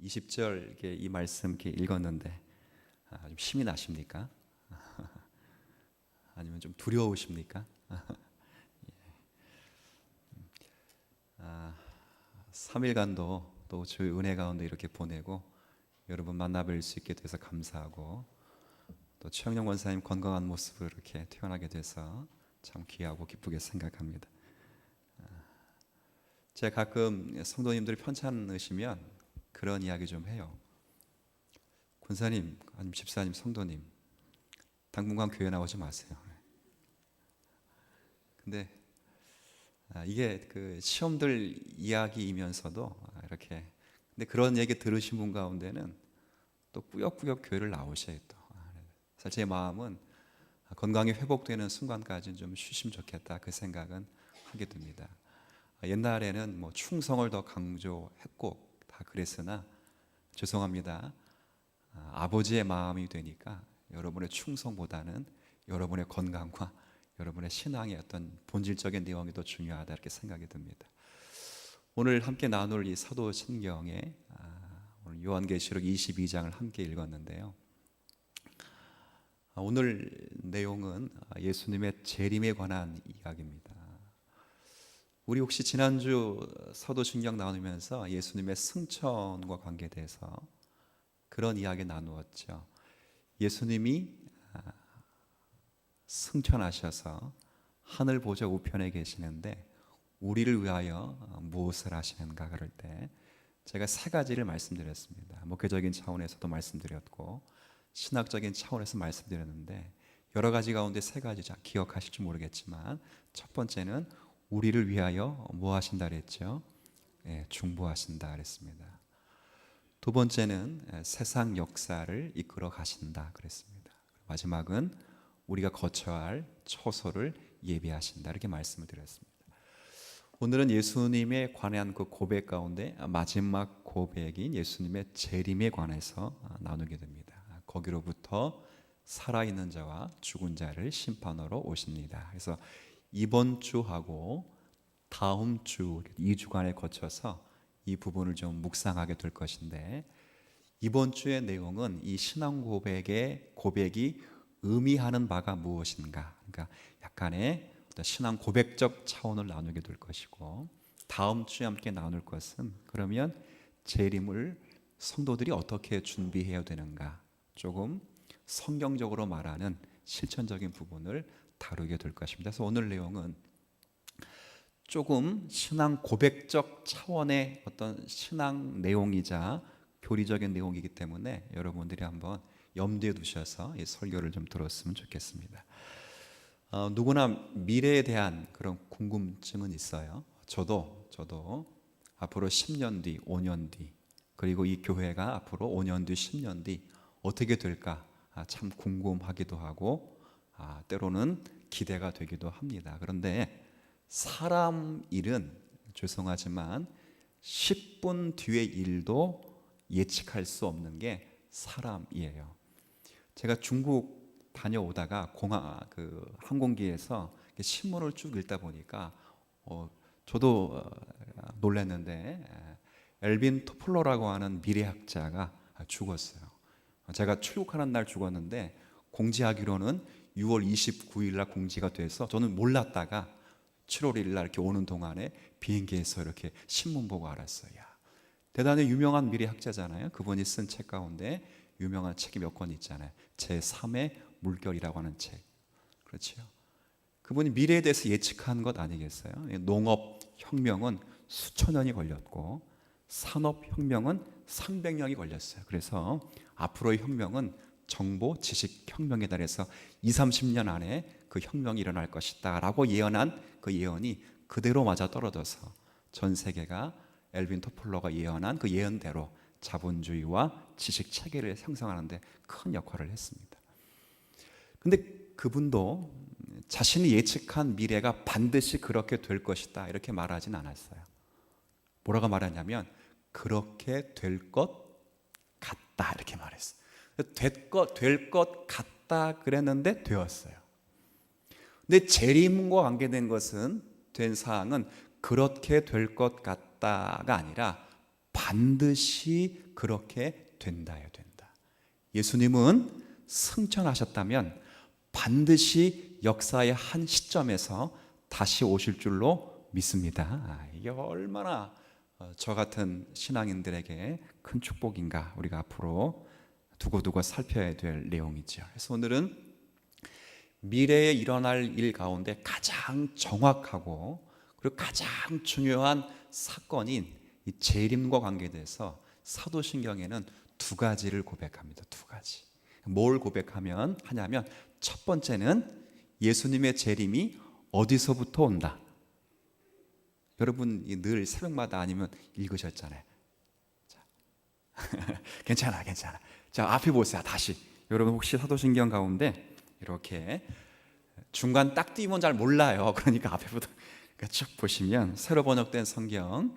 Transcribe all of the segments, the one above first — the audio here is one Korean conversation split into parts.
20절 이 말씀 이렇게 읽었는데 좀 힘이 나십니까? 아니면 좀 두려우십니까? 3일간도 또 주의 은혜 가운데 이렇게 보내고 여러분 만나뵐 수 있게 돼서 감사하고, 또 최영영 권사님 건강한 모습으로 이렇게 태어나게 돼서 참 귀하고 기쁘게 생각합니다. 제가 가끔 성도님들이 편찮으시면 그런 이야기 좀 해요. 권사님, 아니면 집사님, 성도님, 당분간 교회 나오지 마세요. 근데 이게 그 시험들 이야기이면서도 이렇게, 근데 그런 얘기 들으신 분 가운데는 또 꾸역꾸역 교회를 나오셔야 또. 사실 제 마음은 건강이 회복되는 순간까지는 좀 쉬시면 좋겠다, 그 생각은 하게 됩니다. 옛날에는 뭐 충성을 더 강조했고 다 그랬으나 죄송합니다. 아버지의 마음이 되니까 여러분의 충성보다는 여러분의 건강과 여러분의 신앙의 어떤 본질적인 내용이 더 중요하다, 이렇게 생각이 듭니다. 오늘 함께 나눌 이 사도신경에 오늘 요한계시록 22장을 함께 읽었는데요. 오늘 내용은 예수님의 재림에 관한 이야기입니다. 우리 혹시 지난주 사도신경 나누면서 예수님의 승천과 관계돼서 그런 이야기 나누었죠. 예수님이 승천하셔서 하늘 보좌 우편에 계시는데 우리를 위하여 무엇을 하시는가 그럴 때 제가 세 가지를 말씀드렸습니다. 목회적인 차원에서도 말씀드렸고 신학적인 차원에서 말씀드렸는데, 여러 가지 가운데 세 가지 기억하실지 모르겠지만, 첫 번째는 우리를 위하여 뭐 하신다 그랬죠? 중보하신다 그랬습니다. 두 번째는 세상 역사를 이끌어 가신다 그랬습니다. 마지막은 우리가 거쳐야 할 처소를 예비하신다, 이렇게 말씀을 드렸습니다. 오늘은 예수님에 관한 그 고백 가운데 마지막 고백인 예수님의 재림에 관해서 나누게 됩니다. 거기로부터 살아있는 자와 죽은 자를 심판하러 오십니다. 그래서 이번 주하고 다음 주 2주간에 거쳐서 이 부분을 좀 묵상하게 될 것인데, 이번 주의 내용은 이 신앙 고백이 의미하는 바가 무엇인가, 그러니까 약간의 신앙 고백적 차원을 나누게 될 것이고, 다음 주에 함께 나눌 것은 그러면 재림을 성도들이 어떻게 준비해야 되는가, 조금 성경적으로 말하는 실천적인 부분을 다루게 될 것입니다. 그래서 오늘 내용은 조금 신앙 고백적 차원의 어떤 신앙 내용이자 교리적인 내용이기 때문에 여러분들이 한번 염두에 두셔서 이 설교를 좀 들었으면 좋겠습니다. 누구나 미래에 대한 그런 궁금증은 있어요. 저도 앞으로 10년 뒤, 5년 뒤, 그리고 이 교회가 앞으로 5년 뒤, 10년 뒤 어떻게 될까 참 궁금하기도 하고 때로는 기대가 되기도 합니다. 그런데 사람 일은 죄송하지만 10분 뒤의 일도 예측할 수 없는 게 사람이에요. 제가 중국 다녀오다가 항공기에서 신문을 쭉 읽다 보니까 저도 놀랐는데, 엘빈 토플러라고 하는 미래학자가 죽었어요. 제가 출국하는 날 죽었는데 공지하기로는 6월 29일 날 공지가 돼서 저는 몰랐다가 7월 1일 날 이렇게 오는 동안에 비행기에서 이렇게 신문 보고 알았어요. 대단히 유명한 미래학자잖아요. 그분이 쓴 책 가운데 유명한 책이 몇 권 있잖아요. 제3의 물결이라고 하는 책. 그렇죠. 그분이 미래에 대해서 예측한 것 아니겠어요? 농업혁명은 수천 년이 걸렸고 산업혁명은 300년이 걸렸어요. 그래서 앞으로의 혁명은 정보, 지식혁명이다. 그래서 20-30년 안에 그 혁명이 일어날 것이다 라고 예언한 그 예언이 그대로 맞아떨어져서 전 세계가 엘빈 토플러가 예언한 그 예언대로 자본주의와 지식체계를 형성하는 데 큰 역할을 했습니다. 근데 그분도 자신이 예측한 미래가 반드시 그렇게 될 것이다 이렇게 말하진 않았어요. 뭐라고 말하냐면 그렇게 될 것 같다 이렇게 말했어요. 될 것 같다 그랬는데 되었어요. 근데 재림과 관계된 것은, 된 사항은 그렇게 될 것 같다가 아니라 반드시 그렇게 된다야 된다. 예수님은 승천하셨다면 반드시 역사의 한 시점에서 다시 오실 줄로 믿습니다. 이게 얼마나 저 같은 신앙인들에게 큰 축복인가, 우리가 앞으로 두고두고 살펴야 될 내용이죠. 그래서 오늘은 미래에 일어날 일 가운데 가장 정확하고 그리고 가장 중요한 사건인 이 재림과 관계돼서 사도신경에는 두 가지를 고백합니다. 두 가지. 뭘 고백하냐면 첫 번째는 예수님의 재림이 어디서부터 온다. 여러분 늘 새벽마다 아니면 읽으셨잖아요. 자. 괜찮아. 자, 앞에 보세요. 다시. 여러분 혹시 사도신경 가운데 이렇게 중간 딱 띄면 잘 몰라요. 그러니까 앞에부터 쭉 보시면 새로 번역된 성경.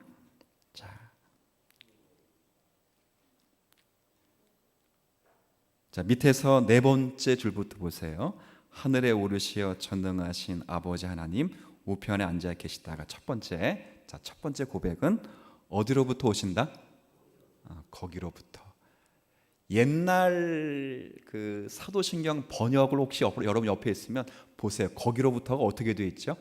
자, 밑에서 네 번째 줄부터 보세요. 하늘에 오르시어 전능하신 아버지 하나님 우편에 앉아 계시다가 첫 번째. 자, 첫 번째 고백은 어디로부터 오신다? 거기로부터. 옛날 그 사도신경 번역을 혹시 여러분 옆에 있으면 보세요. 거기로부터가 어떻게 되어 있죠?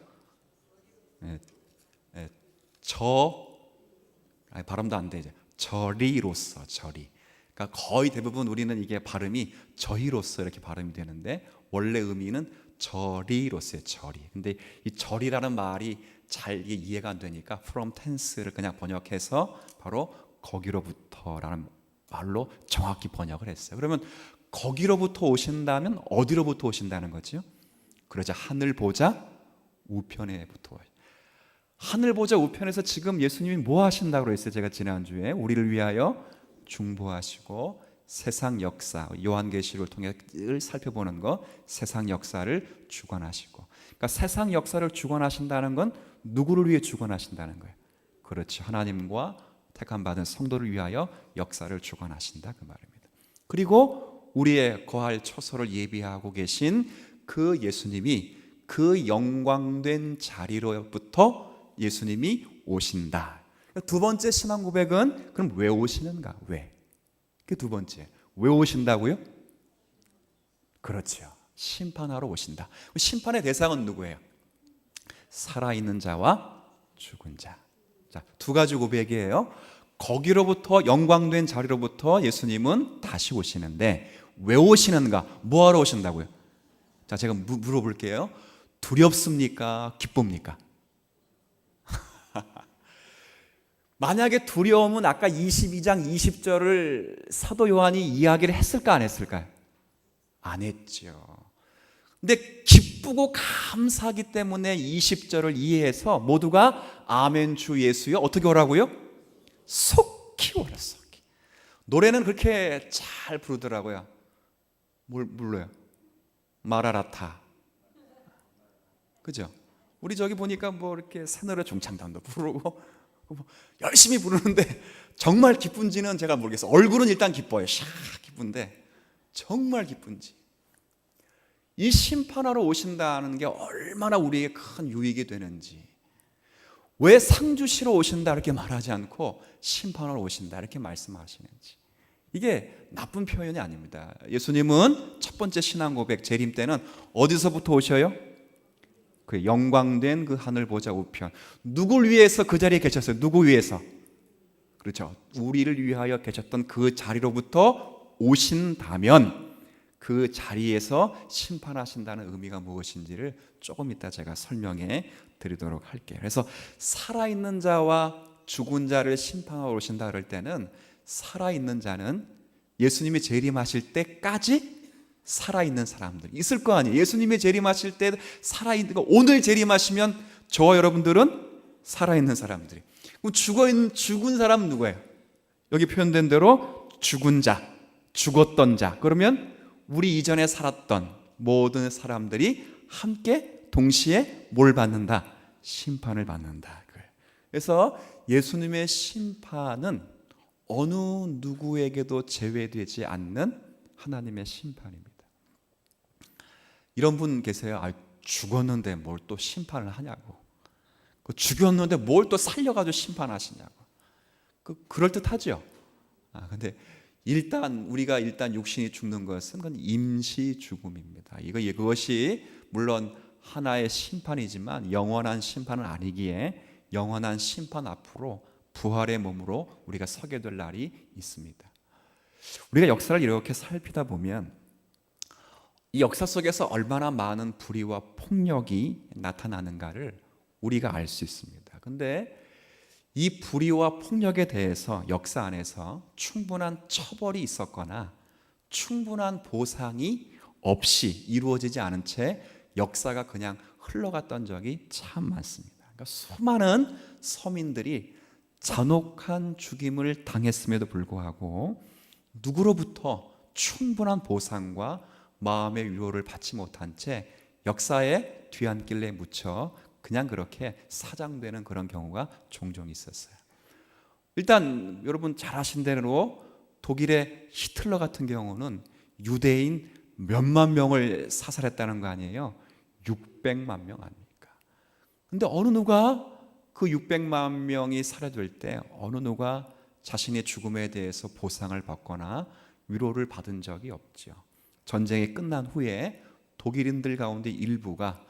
발음도 안 되죠. 저리로서, 저리. 그러니까 거의 대부분 우리는 이게 발음이 저희로서 이렇게 발음이 되는데 원래 의미는 저리로서의 저리. 근데 이 저리라는 말이 잘 이해가 안 되니까 from tense를 그냥 번역해서 바로 거기로부터라는 말로 정확히 번역을 했어요. 그러면 거기로부터 오신다면 어디로부터 오신다는 거죠? 그러자 하늘 보자 우편에부터. 하늘 보자 우편에서 지금 예수님이 뭐 하신다고 그랬어요? 제가 지난주에 우리를 위하여 중보하시고 세상 역사, 요한계시를 통해 늘 살펴보는 거, 세상 역사를 주관하시고. 그러니까 세상 역사를 주관하신다는 건 누구를 위해 주관하신다는 거예요? 그렇죠. 하나님과 택함 받은 성도를 위하여 역사를 주관하신다 그 말입니다. 그리고 우리의 거할 처소를 예비하고 계신 그 예수님이 그 영광된 자리로부터 예수님이 오신다. 두 번째 신앙 고백은 그럼 왜 오시는가? 왜? 그 두 번째. 왜 오신다고요? 그렇죠. 심판하러 오신다. 심판의 대상은 누구예요? 살아있는 자와 죽은 자. 자, 두 가지 고백이에요. 거기로부터 영광된 자리로부터 예수님은 다시 오시는데 왜 오시는가? 뭐하러 오신다고요? 자, 제가 물어볼게요. 두렵습니까? 기쁩니까? 만약에 두려움은 아까 22장 20절을 사도 요한이 이야기를 했을까 안 했을까요? 안 했죠. 근데 기쁘고 감사하기 때문에 20절을 이해해서 모두가 아멘 주 예수여 어떻게 오라고요? 속히 오라. 속히. 노래는 그렇게 잘 부르더라고요. 뭘 불러요? 마라라타. 그죠? 우리 저기 보니까 뭐 이렇게 새노래 중창단도 부르고 열심히 부르는데 정말 기쁜지는 제가 모르겠어요. 얼굴은 일단 기뻐요. 샤 기쁜데 정말 기쁜지. 이 심판하러 오신다는 게 얼마나 우리에게 큰 유익이 되는지. 왜 상 주시러 오신다 이렇게 말하지 않고 심판하러 오신다 이렇게 말씀하시는지. 이게 나쁜 표현이 아닙니다. 예수님은 첫 번째 신앙 고백 재림 때는 어디서부터 오셔요? 그 영광된 그 하늘 보좌 우편. 누굴 위해서 그 자리에 계셨어요? 누구 위해서? 그렇죠. 우리를 위하여 계셨던 그 자리로부터 오신다면 그 자리에서 심판하신다는 의미가 무엇인지를 조금 이따 제가 설명해 드리도록 할게요. 그래서 살아있는 자와 죽은 자를 심판하러 오신다 그럴 때는 살아있는 자는 예수님이 재림하실 때까지 살아있는 사람들 있을 거 아니에요. 예수님이 재림하실 때 살아있는 거, 오늘 재림하시면 저와 여러분들은 살아있는 사람들이. 그럼 죽은 사람은 누구예요? 여기 표현된 대로 죽은 자, 죽었던 자. 그러면 우리 이전에 살았던 모든 사람들이 함께 동시에 뭘 받는다? 심판을 받는다. 그래서 예수님의 심판은 어느 누구에게도 제외되지 않는 하나님의 심판입니다. 이런 분 계세요. 죽었는데 뭘 또 심판을 하냐고. 죽였는데 뭘 또 살려가지고 심판하시냐고. 그럴듯하죠. 근데 우리가 육신이 죽는 것은 그건 임시 죽음입니다. 그것이 물론 하나의 심판이지만 영원한 심판은 아니기에 영원한 심판 앞으로 부활의 몸으로 우리가 서게 될 날이 있습니다. 우리가 역사를 이렇게 살피다 보면 이 역사 속에서 얼마나 많은 불의와 폭력이 나타나는가를 우리가 알 수 있습니다. 근데 이 불의와 폭력에 대해서 역사 안에서 충분한 처벌이 있었거나 충분한 보상이 없이 이루어지지 않은 채 역사가 그냥 흘러갔던 적이 참 많습니다. 그러니까 수많은 서민들이 잔혹한 죽임을 당했음에도 불구하고 누구로부터 충분한 보상과 마음의 위로를 받지 못한 채 역사의 뒤안길에 묻혀 그냥 그렇게 사장되는 그런 경우가 종종 있었어요. 일단 여러분 잘 아신 대로 독일의 히틀러 같은 경우는 유대인 몇만 명을 사살했다는 거 아니에요? 600만 명 아닙니까? 근데 어느 누가 그 600만 명이 살해될 때 어느 누가 자신의 죽음에 대해서 보상을 받거나 위로를 받은 적이 없죠. 전쟁이 끝난 후에 독일인들 가운데 일부가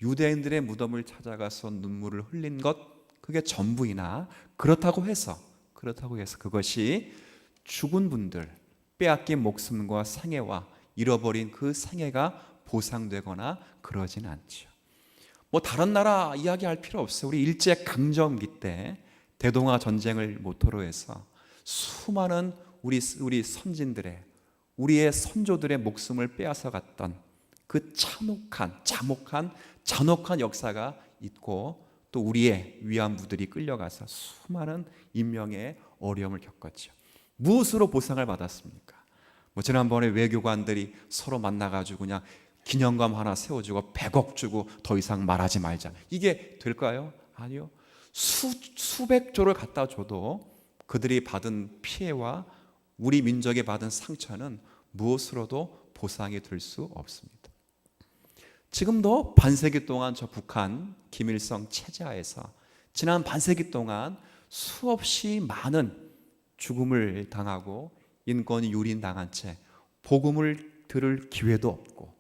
유대인들의 무덤을 찾아가서 눈물을 흘린 것, 그게 전부이나 그렇다고 해서 그것이 죽은 분들 빼앗긴 목숨과 생애와 잃어버린 그 생애가 보상되거나 그러진 않죠. 다른 나라 이야기할 필요 없어요. 우리 일제 강점기 때 대동아 전쟁을 모토로 해서 수많은 우리 선진들의, 우리의 선조들의 목숨을 빼앗아 갔던 그 잔혹한 역사가 있고, 또 우리의 위안부들이 끌려가서 수많은 인명의 어려움을 겪었죠. 무엇으로 보상을 받았습니까? 지난번에 외교관들이 서로 만나가지고 그냥 기념관 하나 세워주고 100억 주고 더 이상 말하지 말자, 이게 될까요? 아니요. 수백조를 갖다 줘도 그들이 받은 피해와 우리 민족이 받은 상처는 무엇으로도 보상이 될 수 없습니다. 지금도 반세기 동안 저 북한 김일성 체제하에서 지난 반세기 동안 수없이 많은 죽음을 당하고 인권이 유린당한 채 복음을 들을 기회도 없고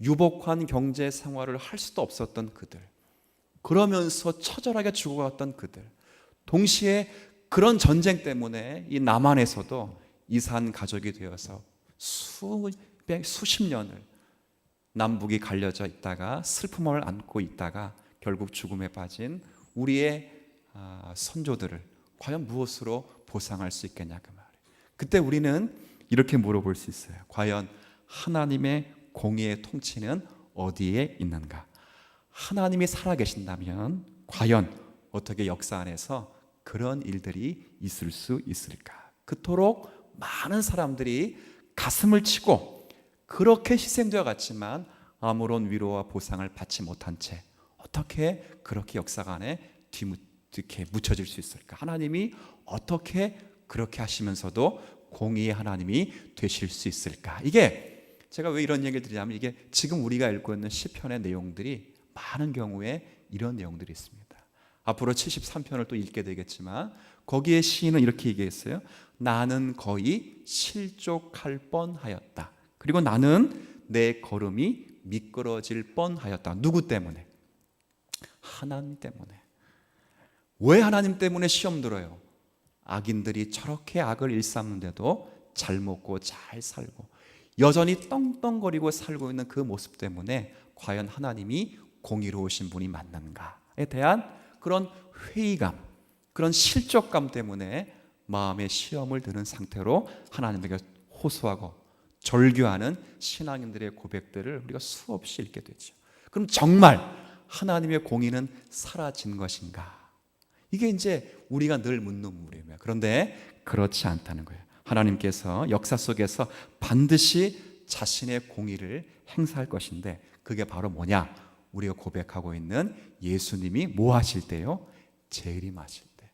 유복한 경제 생활을 할 수도 없었던 그들, 그러면서 처절하게 죽어갔던 그들, 동시에 그런 전쟁 때문에 이 남한에서도 이산 가족이 되어서 수십 년을 남북이 갈려져 있다가 슬픔을 안고 있다가 결국 죽음에 빠진 우리의 선조들을 과연 무엇으로 보상할 수 있겠냐, 그 말이에요. 그때 우리는 이렇게 물어볼 수 있어요. 과연 하나님의 공의의 통치는 어디에 있는가? 하나님이 살아계신다면 과연 어떻게 역사 안에서 그런 일들이 있을 수 있을까? 그토록 많은 사람들이 가슴을 치고 그렇게 희생되어 갔지만 아무런 위로와 보상을 받지 못한 채 어떻게 그렇게 역사가 안에 뒤늦게 묻혀질 수 있을까? 하나님이 어떻게 그렇게 하시면서도 공의의 하나님이 되실 수 있을까? 이게 제가 왜 이런 얘기를 드리냐면, 이게 지금 우리가 읽고 있는 시편의 내용들이 많은 경우에 이런 내용들이 있습니다. 앞으로 73편을 또 읽게 되겠지만 거기에 시인은 이렇게 얘기했어요. 나는 거의 실족할 뻔하였다. 그리고 나는 내 걸음이 미끄러질 뻔하였다. 누구 때문에? 하나님 때문에. 왜 하나님 때문에 시험 들어요? 악인들이 저렇게 악을 일삼는데도 잘 먹고 잘 살고 여전히 떵떵거리고 살고 있는 그 모습 때문에 과연 하나님이 공의로우신 분이 맞는가에 대한 그런 회의감, 그런 실족감 때문에 마음의 시험을 드는 상태로 하나님에게 호소하고 절규하는 신앙인들의 고백들을 우리가 수없이 읽게 되죠. 그럼 정말 하나님의 공의는 사라진 것인가? 이게 이제 우리가 늘 묻는 물음이에요. 그런데 그렇지 않다는 거예요. 하나님께서 역사 속에서 반드시 자신의 공의를 행사할 것인데, 그게 바로 뭐냐? 우리가 고백하고 있는 예수님이 뭐 하실 때요? 재림하실 때.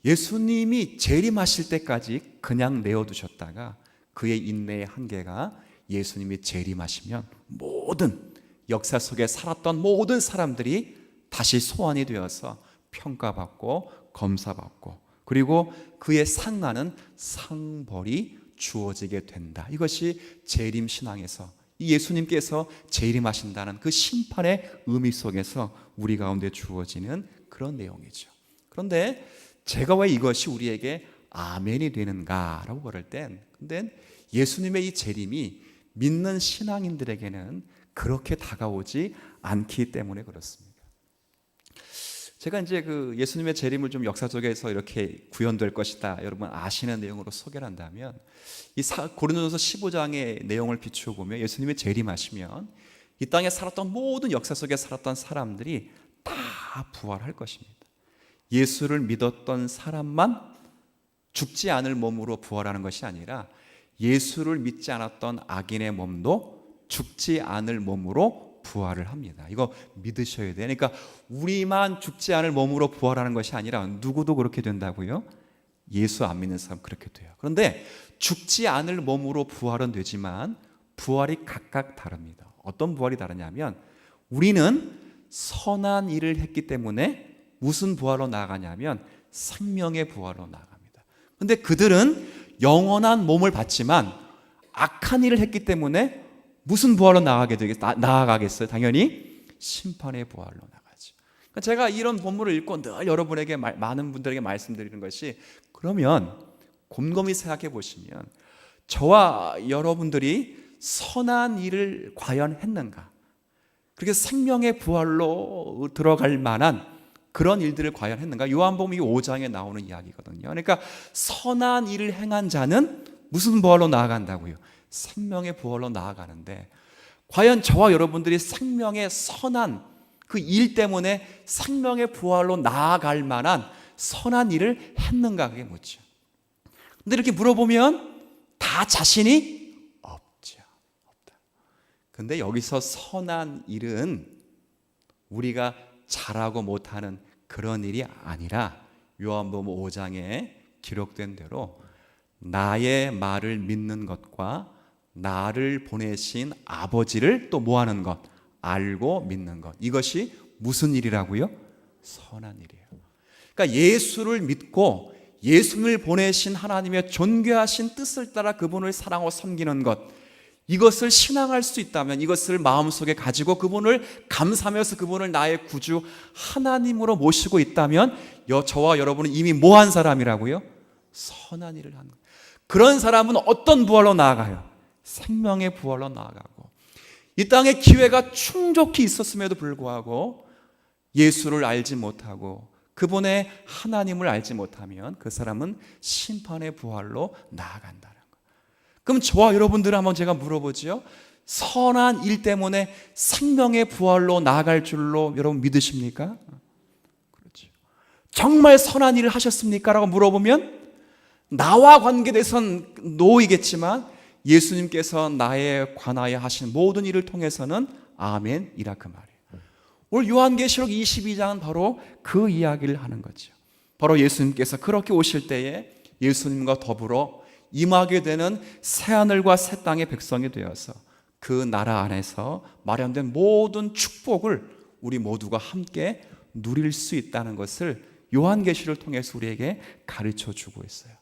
예수님이 재림하실 때까지 그냥 내어두셨다가 그의 인내의 한계가 예수님이 재림하시면 모든 역사 속에 살았던 모든 사람들이 다시 소환이 되어서 평가받고 검사받고, 그리고 그에 상하는 상벌이 주어지게 된다. 이것이 재림 신앙에서 예수님께서 재림하신다는 그 심판의 의미 속에서 우리 가운데 주어지는 그런 내용이죠. 그런데 제가 왜 이것이 우리에게 아멘이 되는가라고 그럴 땐, 근데 예수님의 이 재림이 믿는 신앙인들에게는 그렇게 다가오지 않기 때문에 그렇습니다. 제가 이제 그 예수님의 재림을 좀 역사 속에서 이렇게 구현될 것이다, 여러분 아시는 내용으로 소개를 한다면, 이 고린도전서 15장의 내용을 비추어 보면 예수님의 재림하시면 이 땅에 살았던 모든 역사 속에 살았던 사람들이 다 부활할 것입니다. 예수를 믿었던 사람만 죽지 않을 몸으로 부활하는 것이 아니라 예수를 믿지 않았던 악인의 몸도 죽지 않을 몸으로 부활을 합니다. 이거 믿으셔야 돼요. 그러니까 우리만 죽지 않을 몸으로 부활하는 것이 아니라 누구도 그렇게 된다고요? 예수 안 믿는 사람 그렇게 돼요. 그런데 죽지 않을 몸으로 부활은 되지만 부활이 각각 다릅니다. 어떤 부활이 다르냐면, 우리는 선한 일을 했기 때문에 무슨 부활로 나아가냐면 생명의 부활로 나아갑니다. 근데 그들은 영원한 몸을 받지만 악한 일을 했기 때문에 무슨 부활로 나아가겠어요? 당연히 심판의 부활로 나가죠. 그러니까 제가 이런 본문을 읽고 늘 여러분에게 많은 분들에게 말씀드리는 것이, 그러면 곰곰이 생각해 보시면 저와 여러분들이 선한 일을 과연 했는가? 그렇게 생명의 부활로 들어갈 만한 그런 일들을 과연 했는가? 요한복음 5장에 나오는 이야기거든요. 그러니까 선한 일을 행한 자는 무슨 부활로 나아간다고요? 생명의 부활로 나아가는데, 과연 저와 여러분들이 생명의 선한 그 일 때문에 생명의 부활로 나아갈 만한 선한 일을 했는가? 그게 묻죠. 근데 이렇게 물어보면 다 자신이 없죠. 없다. 근데 여기서 선한 일은 우리가 잘하고 못하는 그런 일이 아니라 요한복음 5장에 기록된 대로 나의 말을 믿는 것과 나를 보내신 아버지를 또 뭐하는 것? 알고 믿는 것. 이것이 무슨 일이라고요? 선한 일이에요. 그러니까 예수를 믿고 예수를 보내신 하나님의 존귀하신 뜻을 따라 그분을 사랑하고 섬기는 것, 이것을 신앙할 수 있다면, 이것을 마음속에 가지고 그분을 감사하면서 그분을 나의 구주 하나님으로 모시고 있다면 저와 여러분은 이미 뭐한 사람이라고요? 선한 일을 하는 거예요. 그런 사람은 어떤 부활로 나아가요? 생명의 부활로 나아가고, 이 땅에 기회가 충족히 있었음에도 불구하고 예수를 알지 못하고 그분의 하나님을 알지 못하면 그 사람은 심판의 부활로 나아간다는 거예요. 그럼 저와 여러분들은 한번 제가 물어보죠. 선한 일 때문에 생명의 부활로 나아갈 줄로 여러분 믿으십니까? 그렇죠. 정말 선한 일을 하셨습니까? 라고 물어보면 나와 관계돼선 노이겠지만 예수님께서 나에 관하여 하신 모든 일을 통해서는 아멘이라 그 말이에요. 오늘 요한계시록 22장은 바로 그 이야기를 하는 거죠. 바로 예수님께서 그렇게 오실 때에 예수님과 더불어 임하게 되는 새하늘과 새 땅의 백성이 되어서 그 나라 안에서 마련된 모든 축복을 우리 모두가 함께 누릴 수 있다는 것을 요한계시를 통해서 우리에게 가르쳐 주고 있어요.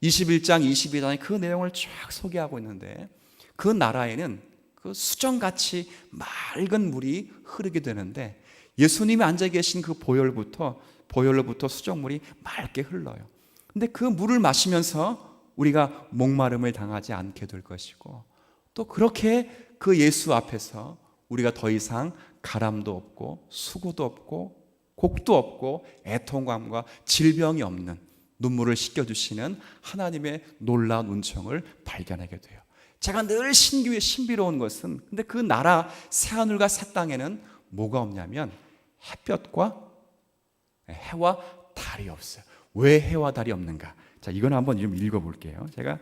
21장, 22장에 그 내용을 쫙 소개하고 있는데, 그 나라에는 그 수정같이 맑은 물이 흐르게 되는데 예수님이 앉아 계신 그 보혈로부터 수정물이 맑게 흘러요. 근데 그 물을 마시면서 우리가 목마름을 당하지 않게 될 것이고, 또 그렇게 그 예수 앞에서 우리가 더 이상 가람도 없고 수고도 없고 곡도 없고 애통감과 질병이 없는 눈물을 씻겨주시는 하나님의 놀라운 은총을 발견하게 돼요. 제가 늘 신비로운 것은, 근데 그 나라 새하늘과 새 땅에는 뭐가 없냐면 햇볕과 해와 달이 없어요. 왜 해와 달이 없는가? 자, 이건 한번 좀 읽어볼게요. 제가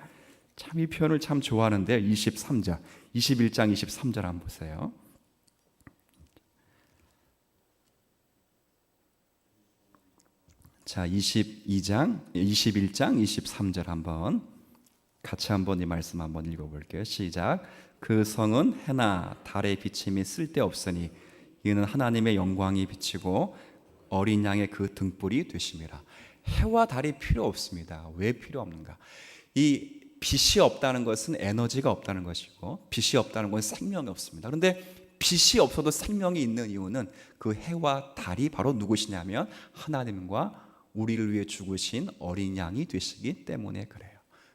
참 이 표현을 참 좋아하는데요. 23절, 21장 23절 한번 보세요. 자, 21장 23절 한번 같이 한번 이 말씀 한번 읽어볼게요. 시작. 그 성은 해나 달의 비침이 쓸데없으니 이는 하나님의 영광이 비치고 어린 양의 그 등불이 되심이라. 해와 달이 필요 없습니다. 왜 필요 없는가? 이 빛이 없다는 것은 에너지가 없다는 것이고, 빛이 없다는 것은 생명이 없습니다. 그런데 빛이 없어도 생명이 있는 이유는 그 해와 달이 바로 누구시냐면 하나님과 우리를 위해 죽으신 어린 양이 되시기 때문에 그래요.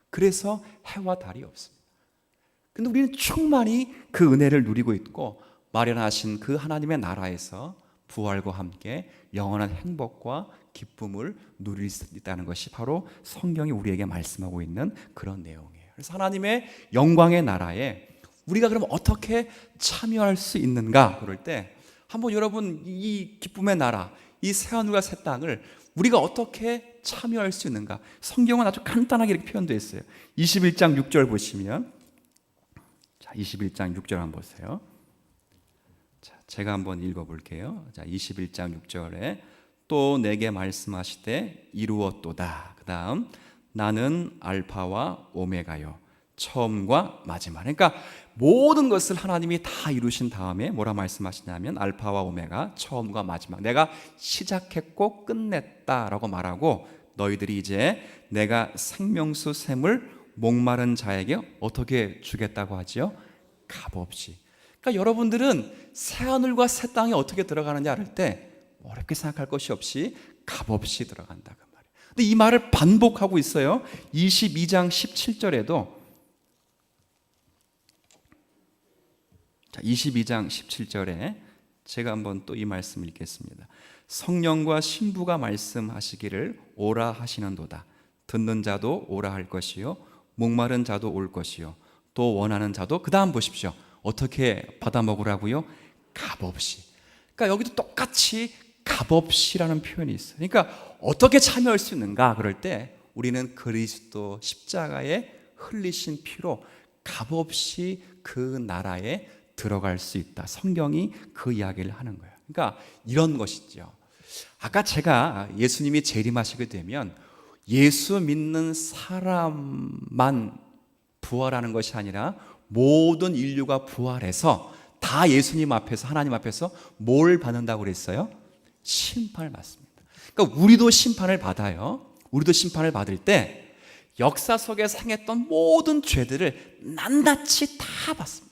그래서 해와 달이 없습니다. 근데 우리는 충만히 그 은혜를 누리고 있고, 마련하신 그 하나님의 나라에서 부활과 함께 영원한 행복과 기쁨을 누릴 수 있다는 것이 바로 성경이 우리에게 말씀하고 있는 그런 내용이에요. 그래서 하나님의 영광의 나라에 우리가 그럼 어떻게 참여할 수 있는가? 그럴 때 한번 여러분, 이 기쁨의 나라, 이 새하늘과 새 땅을 우리가 어떻게 참여할 수 있는가? 성경은 아주 간단하게 이렇게 표현되어 있어요. 21장 6절 보시면, 자, 21장 6절 한번 보세요. 자, 제가 한번 읽어볼게요. 자, 21장 6절에 또 내게 말씀하시되 이루었도다. 그 다음 나는 알파와 오메가요, 처음과 마지막. 그러니까 모든 것을 하나님이 다 이루신 다음에 뭐라 말씀하시냐면 알파와 오메가, 처음과 마지막, 내가 시작했고 끝냈다라고 말하고, 너희들이 이제 내가 생명수 샘을 목마른 자에게 어떻게 주겠다고 하지요? 값없이. 그러니까 여러분들은 새하늘과 새 땅에 어떻게 들어가느냐 할 때 어렵게 생각할 것이 없이 값없이 들어간다 그 말이에요. 근데 이 말을 반복하고 있어요. 22장 17절에도, 자, 22장 17절에 제가 한번 또 이 말씀을 읽겠습니다. 성령과 신부가 말씀하시기를 오라 하시는도다. 듣는 자도 오라 할 것이요, 목마른 자도 올 것이요, 또 원하는 자도, 그 다음 보십시오, 어떻게 받아 먹으라고요? 값없이. 그러니까 여기도 똑같이 값없이라는 표현이 있어요. 그러니까 어떻게 참여할 수 있는가? 그럴 때 우리는 그리스도 십자가에 흘리신 피로 값없이 그 나라에 들어갈 수 있다. 성경이 그 이야기를 하는 거예요. 그러니까 이런 것이죠. 아까 제가 예수님이 재림하시게 되면 예수 믿는 사람만 부활하는 것이 아니라 모든 인류가 부활해서 다 예수님 앞에서, 하나님 앞에서 뭘 받는다고 그랬어요? 심판을 받습니다. 그러니까 우리도 심판을 받아요. 우리도 심판을 받을 때 역사 속에서 행했던 모든 죄들을 낱낱이 다 받습니다.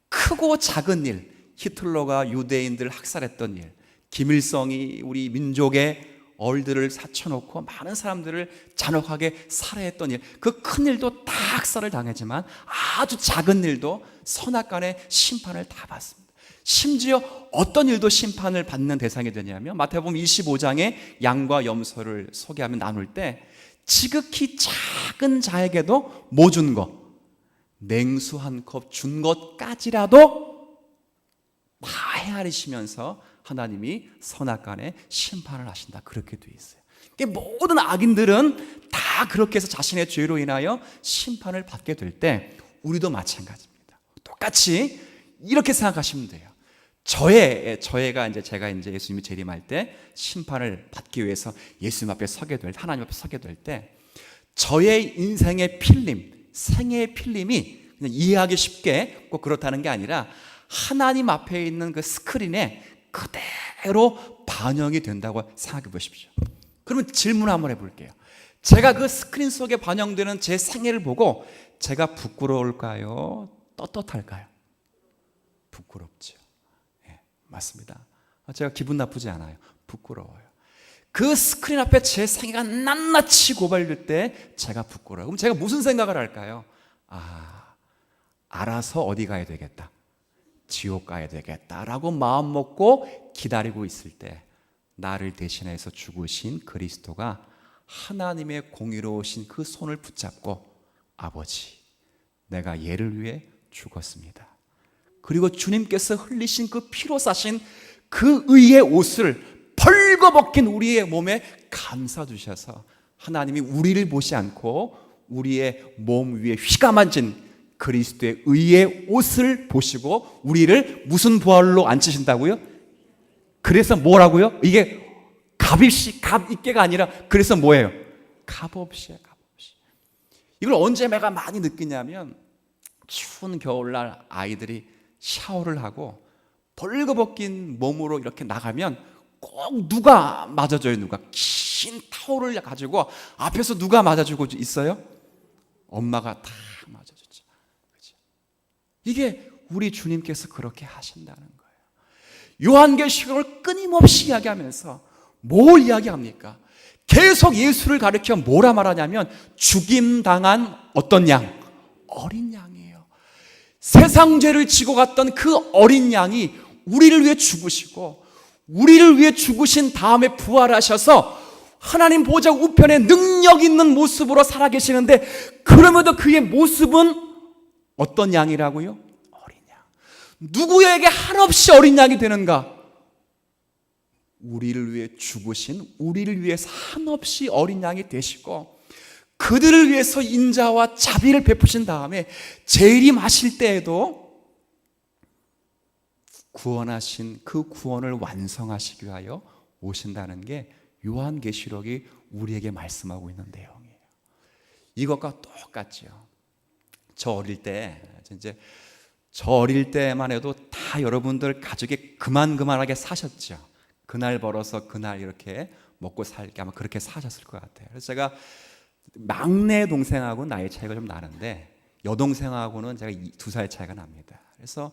크고 작은 일, 히틀러가 유대인들을 학살했던 일, 김일성이 우리 민족의 얼들을 사쳐놓고 많은 사람들을 잔혹하게 살해했던 일, 그 큰 일도 다 학살을 당했지만 아주 작은 일도 선악간의 심판을 다 받습니다. 심지어 어떤 일도 심판을 받는 대상이 되냐면 마태복음 25장에 양과 염소를 소개하며 나눌 때 지극히 작은 자에게도 뭐 준 거? 냉수 한 컵 준 것까지라도 다 헤아리시면서 하나님이 선악간에 심판을 하신다. 그렇게 돼 있어요. 모든 악인들은 다 그렇게 해서 자신의 죄로 인하여 심판을 받게 될 때 우리도 마찬가지입니다. 똑같이 이렇게 생각하시면 돼요. 제가 이제 예수님이 재림할 때 심판을 받기 위해서 예수님 앞에 서게 될 때, 하나님 앞에 서게 될 때 저의 인생의 필림, 생애의 필림이 그냥 이해하기 쉽게 꼭 그렇다는 게 아니라 하나님 앞에 있는 그 스크린에 그대로 반영이 된다고 생각해 보십시오. 그러면 질문 한번 해볼게요. 제가 그 스크린 속에 반영되는 제 생애를 보고 제가 부끄러울까요? 떳떳할까요? 부끄럽죠. 네, 맞습니다. 제가 기분 나쁘지 않아요. 부끄러워요. 그 스크린 앞에 제 생애가 낱낱이 고발될 때 제가 부끄러워요. 그럼 제가 무슨 생각을 할까요? 알아서 어디 가야 되겠다, 지옥 가야 되겠다라고 마음 먹고 기다리고 있을 때 나를 대신해서 죽으신 그리스도가 하나님의 공의로우신 그 손을 붙잡고, 아버지, 내가 얘를 위해 죽었습니다. 그리고 주님께서 흘리신 그 피로 사신 그 의의 옷을 벌거벗긴 우리의 몸에 감싸 주셔서 하나님이 우리를 보지 않고 우리의 몸 위에 휘가 만진 그리스도의 의의 옷을 보시고 우리를 무슨 부활로 앉히신다고요? 그래서 뭐라고요? 이게 값 있게가 아니라 그래서 뭐예요? 값없이에요. 값없이. 이걸 언제 내가 많이 느끼냐면 추운 겨울날 아이들이 샤워를 하고 벌거벗긴 몸으로 이렇게 나가면 꼭 누가 맞아줘요. 누가 긴 타올을 가지고 앞에서 누가 맞아주고 있어요? 엄마가 다 맞아주죠. 그렇죠? 이게 우리 주님께서 그렇게 하신다는 거예요. 요한계시록을 끊임없이 이야기하면서 뭘 이야기합니까? 계속 예수를 가리켜 뭐라 말하냐면 죽임당한 어떤 양? 어린 양이에요. 세상 죄를 지고 갔던 그 어린 양이 우리를 위해 죽으시고 우리를 위해 죽으신 다음에 부활하셔서 하나님 보좌 우편에 능력 있는 모습으로 살아계시는데, 그럼에도 그의 모습은 어떤 양이라고요? 어린 양. 누구에게 한없이 어린 양이 되는가? 우리를 위해 죽으신, 우리를 위해서 한없이 어린 양이 되시고 그들을 위해서 인자와 자비를 베푸신 다음에 재림하실 때에도 구원하신 그 구원을 완성하시기 위하여 오신다는 게 요한계시록이 우리에게 말씀하고 있는 내용이에요. 이것과 똑같죠. 저 어릴 때만 해도 다 여러분들 가족이 그만하게 사셨죠. 그날 벌어서 그날 이렇게 먹고 살게 아마 그렇게 사셨을 것 같아요. 그래서 제가 막내 동생하고 나이 차이가 좀 나는데 여동생하고는 제가 2살 차이가 납니다. 그래서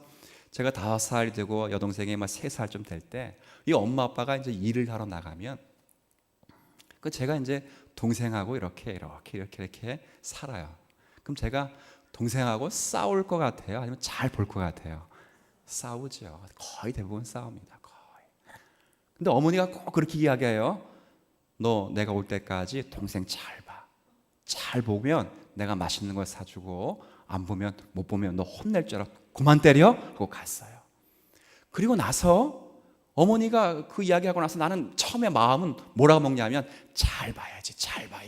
제가 5살 되고 여동생이 막 3살 좀 될 때 이 엄마 아빠가 이제 일을 하러 나가면 그 제가 이제 동생하고 이렇게 살아요. 그럼 제가 동생하고 싸울 것 같아요? 아니면 잘 볼 것 같아요? 싸우죠. 거의 대부분 싸웁니다. 근데 어머니가 꼭 그렇게 이야기해요. 너 내가 올 때까지 동생 잘 봐. 잘 보면 내가 맛있는 걸 사주고 못 보면 너 혼낼 줄 알아. 그만 때려? 하고 갔어요. 그리고 나서 어머니가 그 이야기하고 나서 나는 처음에 마음은 뭐라고 먹냐면 잘 봐야지, 잘 봐.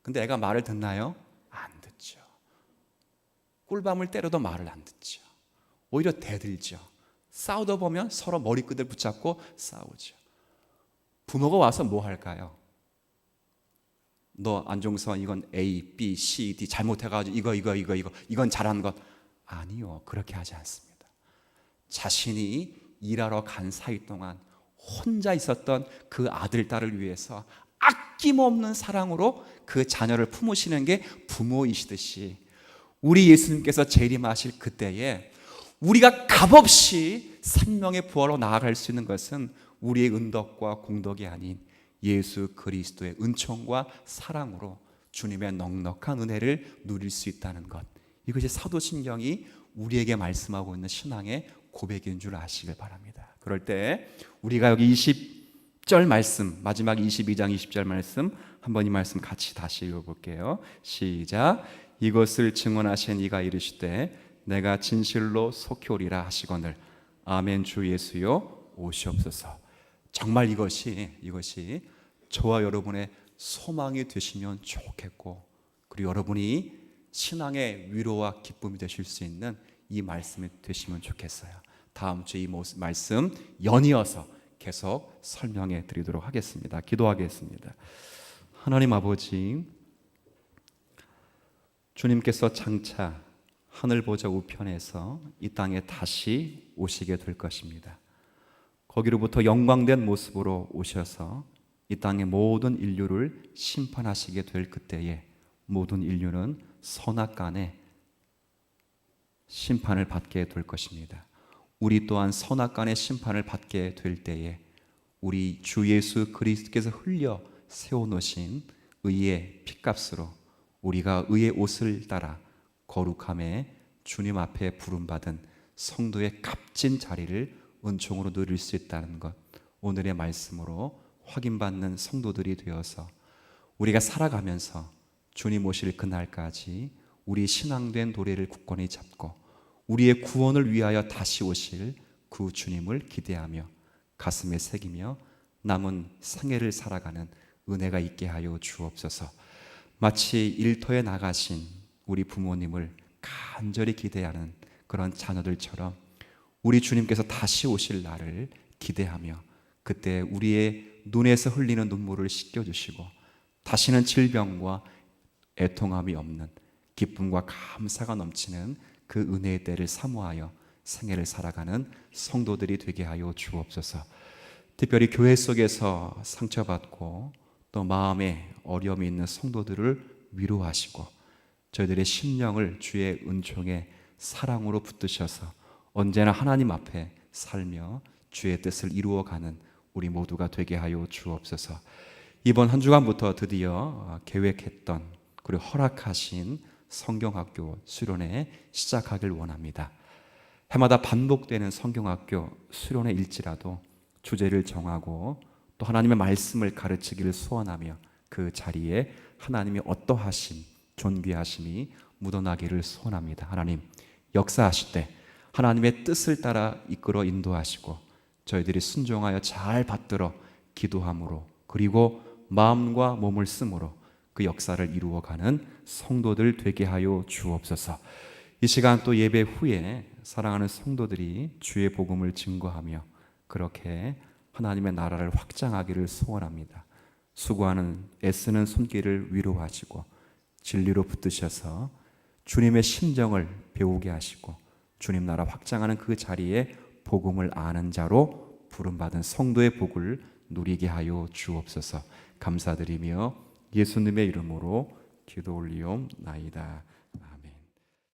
근데 애가 말을 듣나요? 안 듣죠. 꿀밤을 때려도 말을 안 듣죠. 오히려 대들죠. 싸우다 보면 서로 머리끝을 붙잡고 싸우죠. 부모가 와서 뭐 할까요? 너 안종선 이건 A, B, C, D 잘못해가지고 이건 잘한 것 아니요. 그렇게 하지 않습니다. 자신이 일하러 간 사이 동안 혼자 있었던 그 아들, 딸을 위해서 아낌없는 사랑으로 그 자녀를 품으시는 게 부모이시듯이 우리 예수님께서 재림하실 그때에 우리가 값없이 생명의 부활로 나아갈 수 있는 것은 우리의 은덕과 공덕이 아닌 예수 그리스도의 은총과 사랑으로 주님의 넉넉한 은혜를 누릴 수 있다는 것, 이것이 사도신경이 우리에게 말씀하고 있는 신앙의 고백인 줄 아시길 바랍니다. 그럴 때 우리가 여기 20절 말씀, 마지막 22장 20절 말씀, 한번 이 말씀 같이 다시 읽어볼게요. 시작. 이것을 증언하신 이가 이르시되 내가 진실로 속히 오리라 하시거늘 아멘. 주 예수여 오시옵소서. 정말 이것이 저와 여러분의 소망이 되시면 좋겠고, 그리고 여러분이 신앙의 위로와 기쁨이 되실 수 있는 이 말씀이 되시면 좋겠어요. 다음 주 이 말씀 연이어서 계속 설명해 드리도록 하겠습니다. 기도하겠습니다. 하나님 아버지, 주님께서 장차 하늘 보좌 우편에서 이 땅에 다시 오시게 될 것입니다. 거기로부터 영광된 모습으로 오셔서 이 땅의 모든 인류를 심판하시게 될 그때에 모든 인류는 선악간에 심판을 받게 될 것입니다. 우리 또한 선악간의 심판을 받게 될 때에 우리 주 예수 그리스도께서 흘려 세워놓으신 의의 핏값으로 우리가 의의 옷을 따라 거룩함에 주님 앞에 부름받은 성도의 값진 자리를 은총으로 누릴 수 있다는 것, 오늘의 말씀으로 확인받는 성도들이 되어서 우리가 살아가면서 주님 오실 그날까지 우리 신앙된 도래를 굳건히 잡고 우리의 구원을 위하여 다시 오실 그 주님을 기대하며 가슴에 새기며 남은 생애를 살아가는 은혜가 있게 하여 주옵소서. 마치 일터에 나가신 우리 부모님을 간절히 기대하는 그런 자녀들처럼 우리 주님께서 다시 오실 날을 기대하며 그때 우리의 눈에서 흘리는 눈물을 씻겨주시고 다시는 질병과 애통함이 없는 기쁨과 감사가 넘치는 그 은혜의 때를 사모하여 생애를 살아가는 성도들이 되게 하여 주옵소서. 특별히 교회 속에서 상처받고 또 마음에 어려움이 있는 성도들을 위로하시고 저희들의 심령을 주의 은총에 사랑으로 붙드셔서 언제나 하나님 앞에 살며 주의 뜻을 이루어가는 우리 모두가 되게 하여 주옵소서. 이번 한 주간부터 드디어 계획했던 그리고 허락하신 성경학교 수련회 시작하길 원합니다. 해마다 반복되는 성경학교 수련회일지라도 주제를 정하고 또 하나님의 말씀을 가르치기를 소원하며 그 자리에 하나님의 어떠하심, 존귀하심이 묻어나기를 소원합니다. 하나님 역사하실 때 하나님의 뜻을 따라 이끌어 인도하시고 저희들이 순종하여 잘 받들어 기도함으로 그리고 마음과 몸을 쓰므로 그 역사를 이루어가는 성도들 되게 하여 주옵소서. 이 시간 또 예배 후에 사랑하는 성도들이 주의 복음을 증거하며 그렇게 하나님의 나라를 확장하기를 소원합니다. 수고하는 애쓰는 손길을 위로하시고 진리로 붙드셔서 주님의 심정을 배우게 하시고 주님 나라 확장하는 그 자리에 복음을 아는 자로 부름받은 성도의 복을 누리게 하여 주옵소서. 감사드리며 예수님의 이름으로 기도 올리옵나이다.